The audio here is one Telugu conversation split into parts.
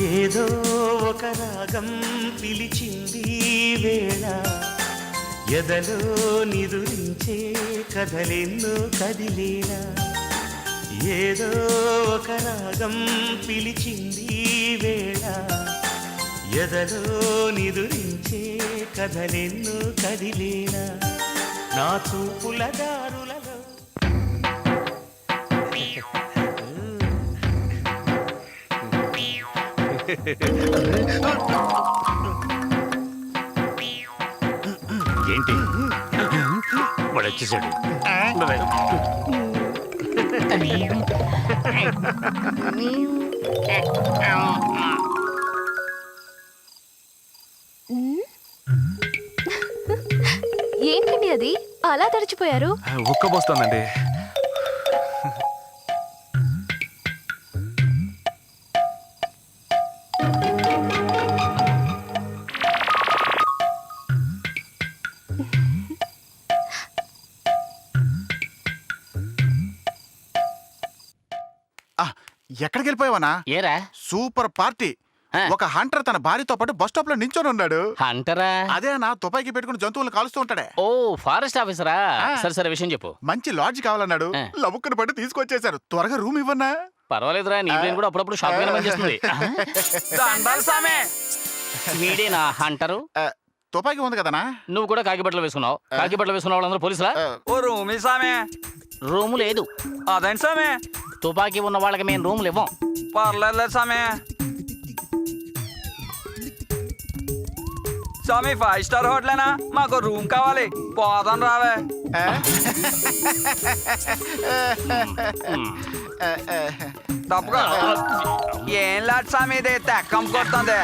ఏదో ఒక రాగం పిలిచింది వేళ ఎదలో నిదురించే కథలెన్నో కదిలేలా ఏదో ఒక రాగం పిలిచింది వేళ ఎదలో నిదురించే కథలెన్నో కదిలేలా నా చూపుల దారులలో ఏంటి వాడు వచ్చేసాడు. ఏంటండి అది అలా తడిచిపోయారు? ఉక్కబోస్తోందండి. ఎక్కడికి వెళ్ళిపోయావనా? ఏరా సూపర్ పార్టీ. ఆ. ఒక హంటర్ తన భార్యతో పాటు బస్ స్టాప్ లో నించొని ఉన్నాడు. హంటరా? అదే నా తుపాకీ పెట్టుకుని జంతువులను కాలుస్తూ ఉంటాడే. ఓ ఫారెస్ట్ ఆఫీసరా? ఆ. సరే సరే విషయం చెప్పు. మంచి లాడ్జ్ కావాలన్నాడు. ఆ. లవుక్కుని పట్టి తీసుకొచ్చేశారు. త్వరగా రూమ్ ఇవ్వన్నా? పర్వాలేదురా, నీ బ్రెయిన్ కూడా అప్పుడప్పుడు షాప్ గా పనిచేస్తుంది. వీడేనా హంటరు? తుపాకీ ఉంది కదనా? నువ్వు కూడా కాకి బట్టలు వేసుకున్నావు. కాకి బట్టలు వేసుకున్న వాళ్ళందరూ పోలీసులా? ఓ రూమ్ సామే. రూము లేదు. అదేంటి సామే? తుపాకీ ఉన్న వాళ్ళకి మేము రూములు ఇవ్వం. పర్లేదు సామే. స్వామి 5 స్టార్ హోటలేనా? మాకు రూమ్ కావాలి. పోదాం రావే. తప్పుగా ఏం లాట్ స్వామి ఇది తెక్కం కొడుతుంది.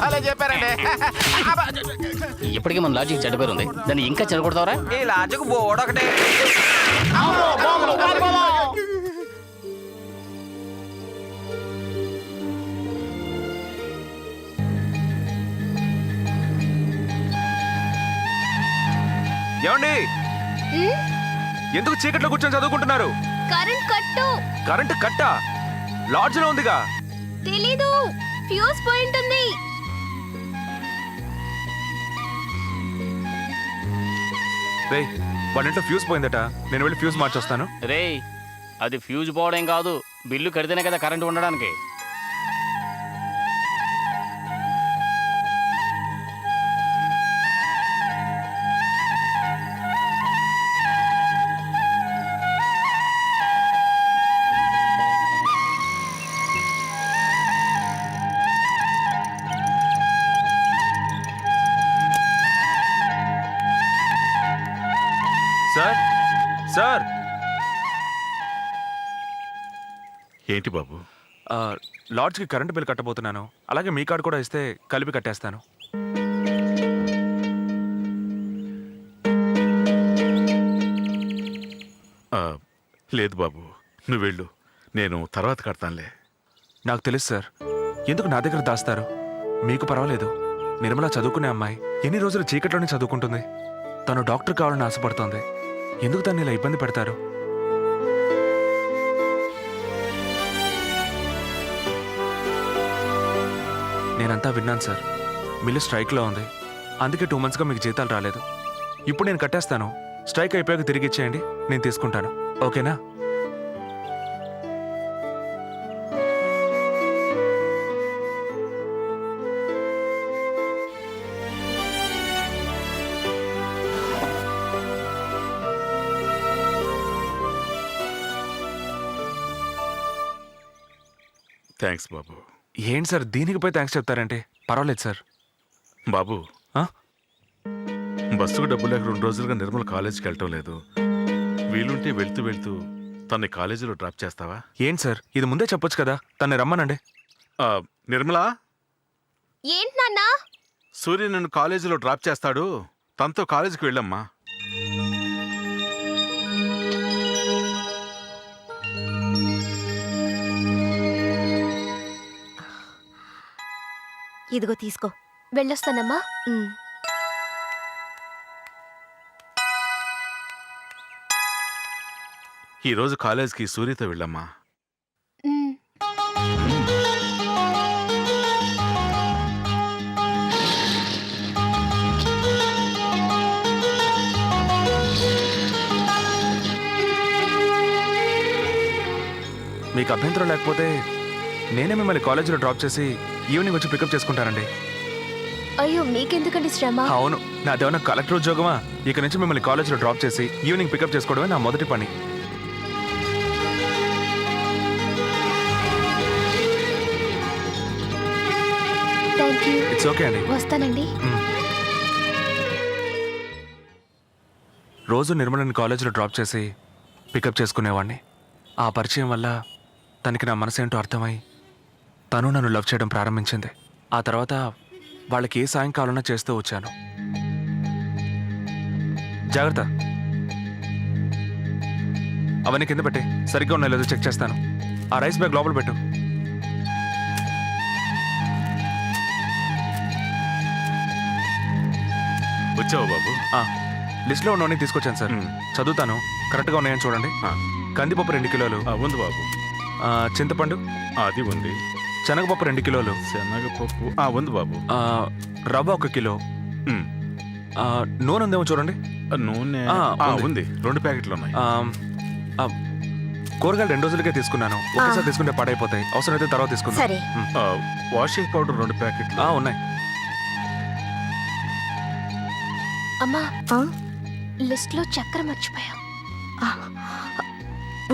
భలే చెప్పారండి. ఇప్పటికీ మన లాజిక్ చెడ్డ పేరు ఉంది, దాన్ని ఇంకా చెడగొడతావరా? ఈ లాడ్జ్కు బోర్డు ఒకటి. ఏమండి, ఎందుకు చీకట్లో కూర్చొని చదువుకుంటున్నారు? కరెంట్ కట్టు. కరెంటు కట్టా? లాడ్జ్ లో ఉందిగా. తెలీదు, ఫ్యూజ్ పాయింట్ ఉంది. రే, వాళ్ళింట్లో ఫ్యూజ్ పోయిందట. నేను వెళ్ళి ఫ్యూజ్ మార్చొస్తాను. రేయ్, అది ఫ్యూజ్ పోవడం కాదు, బిల్లు కడితేనే కదా కరెంటు ఉండడానికి. Sir, sir. ఏంటి బాబు? లాడ్జ్కి కరెంటు బిల్ కట్టబోతున్నాను. అలాగే మీ కార్డు కూడా ఇస్తే కలిపి కట్టేస్తాను. లేదు బాబు, నువ్వు వెళ్ళు, నేను తర్వాత కడతానులే. నాకు తెలుసు సార్, ఎందుకు నా దగ్గర దాస్తారు? మీకు పర్వాలేదు. నిర్మల చదువుకునే అమ్మాయి, ఎన్ని రోజులు చీకట్లోనే చదువుకుంటుంది. తను డాక్టర్ కావాలని ఆశపడుతోంది. ఎందుకు తను ఇలా ఇబ్బంది పెడతారు? నేనంతా విన్నాను సార్. మిల్లు స్ట్రైక్లో ఉంది, అందుకే 2 monthsగా మీకు జీతాలు రాలేదు. ఇప్పుడు నేను కట్టేస్తాను. స్ట్రైక్ అయిపోయాక తిరిగి ఇచ్చేయండి, నేను తీసుకుంటాను. ఓకేనా? థ్యాంక్స్ బాబు. ఏంటి సార్ దీనికి పోయి థ్యాంక్స్ చెప్తారంటే? పర్వాలేదు సార్. బాబు, ఆ? బస్సుకు డబ్బు లేక 2 రోజులుగా నిర్మల కాలేజీకి వెళ్ళటం లేదు. వీలుంటే వెళ్తూ వెళ్తూ తన్ని కాలేజీలో డ్రాప్ చేస్తావా? ఏంటి సార్, ఇది ముందే చెప్పొచ్చు కదా. తన్ని రమ్మనండి. నిర్మలా, ఏంటి నాన్న? సూర్య నన్ను కాలేజీలో డ్రాప్ చేస్తాడు, తనతో కాలేజీకి వెళ్ళమ్మా. ఇదిగో తీసుకో. వెళ్ళొస్తానమ్మా. ఈరోజు కాలేజీకి సూర్యతో వెళ్ళమ్మా. మీకు అభ్యంతరం లేకపోతే నేనే మిమ్మల్ని కాలేజీలో డ్రాప్ చేసి ఈవినింగ్ వచ్చి పికప్ చేసుకుంటానండి. అయ్యో మీకెందుకండి శ్రమ? అవును, నాదేమన్నా కలెక్టర్ ఉద్యోగమా? ఇక నుంచి మిమ్మల్ని కాలేజీలో డ్రాప్ చేసి ఈవినింగ్ పికప్ చేసుకోవడమే నా మొదటి పని. Thank you. ఇట్స్ ఓకే అండి. వస్తానండి. రోజు నిర్మలని కాలేజీలో డ్రాప్ చేసి పికప్ చేసుకునేవాడిని. ఆ పరిచయం వల్ల తనకి నా మనసేంటో అర్థమై తను నన్ను లవ్ చేయడం ప్రారంభించింది. ఆ తర్వాత వాళ్ళకి ఏ సాయం కావాలన్నా చేస్తూ వచ్చాను. జాగ్రత్త, అవన్నీ కింద పెట్టే, సరిగ్గా ఉన్నాయో లేదో చెక్ చేస్తాను. ఆ రైస్ బ్యాగ్ లోపల పెట్టు. వచ్చావా బాబు? లిస్ట్లో ఉన్నవన్నీ తీసుకొచ్చాను సార్. చదువుతాను, కరెక్ట్గా ఉన్నాయని చూడండి. కందిపప్పు 2 కిలోలు. ఉంది బాబు. చింతపండు అది ఉంది. శనగపప్పు 2 కిలోలు. శనగపప్పు ఉంది బాబు. రవ్వ 1 కిలో. నూనె ఉందేమో చూడండి. నూనె ఉంది, 2 ప్యాకెట్లు ఉన్నాయి. కూరగాయలు 2 రోజులకే తీసుకున్నాను. ఒకేసారి తీసుకుంటే పాడైపోతాయి. అవసరమైతే తర్వాత తీసుకుందాం. సరే. వాషింగ్ పౌడర్ 2 ప్యాకెట్లు. ఉన్నాయి. అమ్మా, లిస్ట్లో చక్కెర మర్చిపోయా.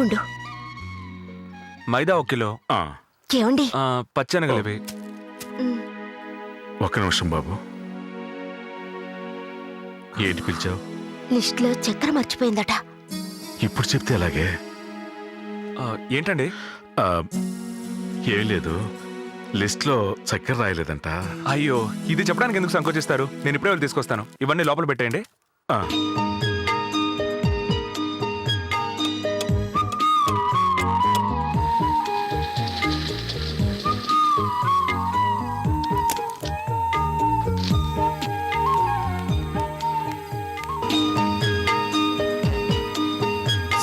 ఉండు. మైదా 1 కిలో. ఏమండి? పచ్చెనగలు ఇవి. ఒక్క నిమిషం బాబు. ఏంటి పిలిచావు? లిస్ట్లో చక్కెర మర్చిపోయిందట. ఇప్పుడు చెప్తే అలాగే. ఏంటండి? ఏం లేదు, లిస్ట్లో చక్కెర రాయలేదంట. అయ్యో, ఇది చెప్పడానికి ఎందుకు సంకోచిస్తారు? నేను ఇప్పుడే వెళ్ళి తీసుకొస్తాను. ఇవన్నీ లోపల పెట్టేయండి.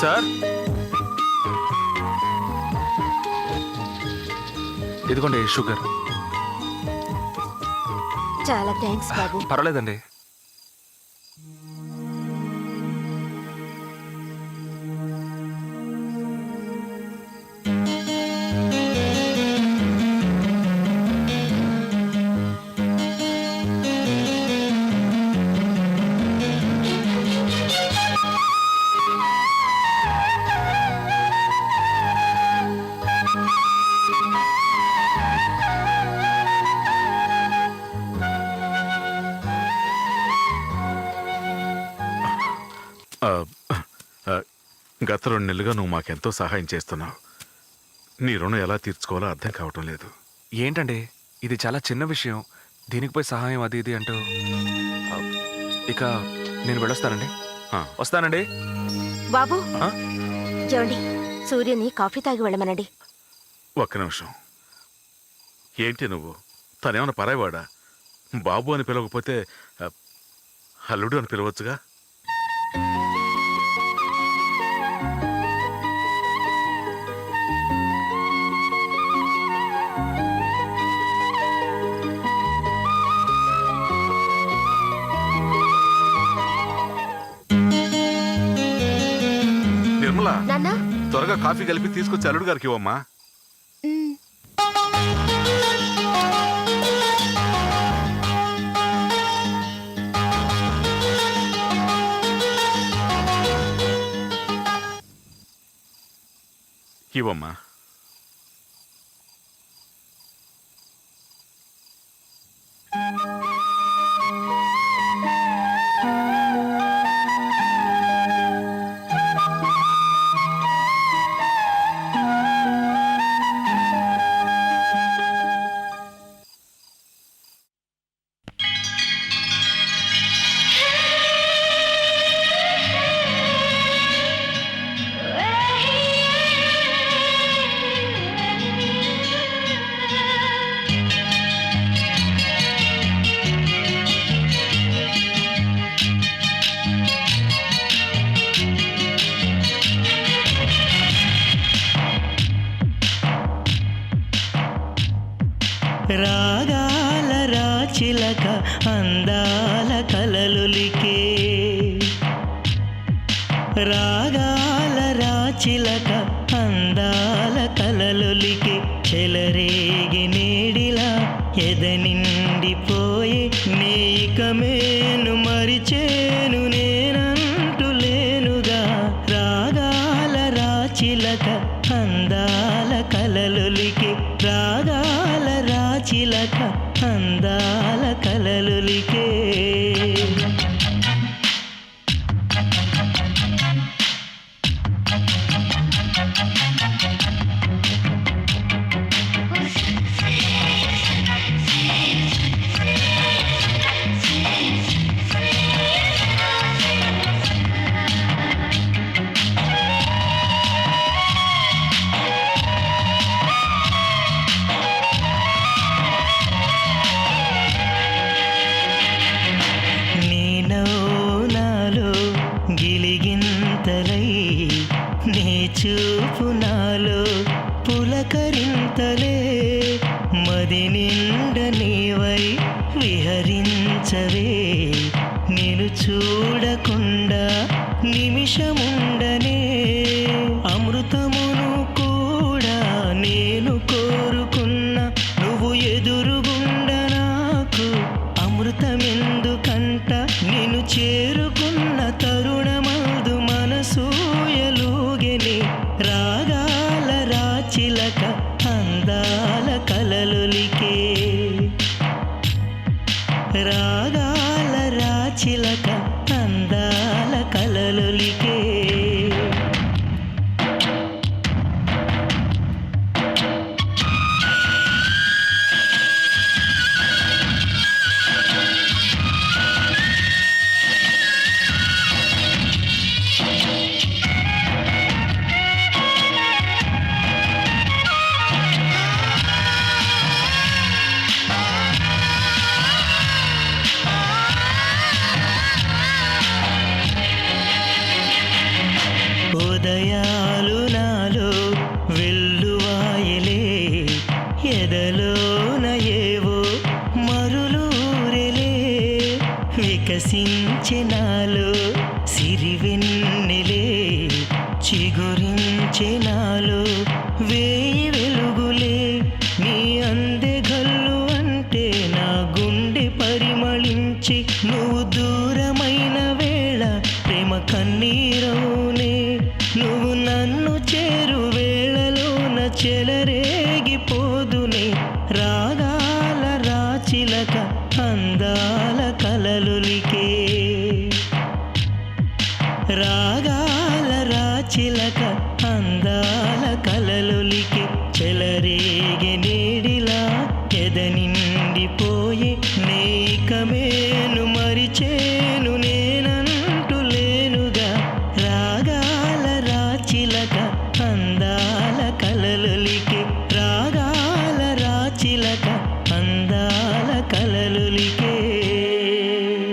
సార్, ఇదిగోండి షుగర్. చాలా థ్యాంక్స్ బాబు. పర్వాలేదండి. గత 2 నెలలుగా నువ్వు మాకెంతో సహాయం చేస్తున్నావు. నీ రుణం ఎలా తీర్చుకోవాలో అర్థం కావటం లేదు. ఏంటండి, ఇది చాలా చిన్న విషయం. దీనికి పోయి సహాయం అది ఇది అంటూ. ఇక నేను వెళ్ళొస్తానండి. వస్తానండి. బాబు, ఏమండి, సూర్యని కాఫీ తాగి వెళ్ళమనండి. ఒక్క నిమిషం. ఏంటి నువ్వు? తనేమన్నా పరాయివాడా? బాబు అని పిలవకపోతే అల్లుడు అని పిలవచ్చుగా. నిర్మలా, నాన్నా, త్వరగా కాఫీ కలిపి తీసుకొచ్చి అల్లుడు గారికి ఇవ్వమ్మా. ఇవ్వమ్మా. రాగాల రాచిలక అందాల కలలులికే, రాగాల రాచిలక అందాల కల కలలొలికే చెలరేగి నేడిలా ఎద నిండిపోయే నీకమేను మరిచేను నేనంటులేనుగా రాగాల రాచిలక అందాల కలలొలికే రాగాల రాచిలక అందాల కలలొలికే గిలిగింతలై నీ చూపు నాలో పులకరింతలే మది నిండ నీవై విహరించవే నేను చూడకుండా నిమిషముండనే అమృతమును కూడా నేను కోరుకున్న నువ్వు ఎదురుగుండ నాకు అమృతమెందుకంట నిన్ను చేరుకున్న తరుణమదు మనసూయలుగెని రాగాల రాచిలక అందాల కలలొలికే రాగాల రాచిలక అందాల కలలొలికే ఉదయాలు నాలో వెల్లువాయలే ఎదలోన ఏవో మరులూరెలే వికసించే నాలో సిరివెన్నెలే చిగురించే నాలో వేయి వెలుగులే నీ అందెగల్లు అంటే నా గుండె పరిమళించి నువ్వు దూరమైన వేళ ప్రేమ కన్నీరవునే నువ్వు నన్ను చేరు వేళలోన చెలరేగిపోదునే రాగాల రాచిలక అందాల కలలొలికే రాగాల రాచిలక అందాల కలలొలికే చెలరేగి నీడిలా ఎద నిండిపోయే నీకమేను మరిచే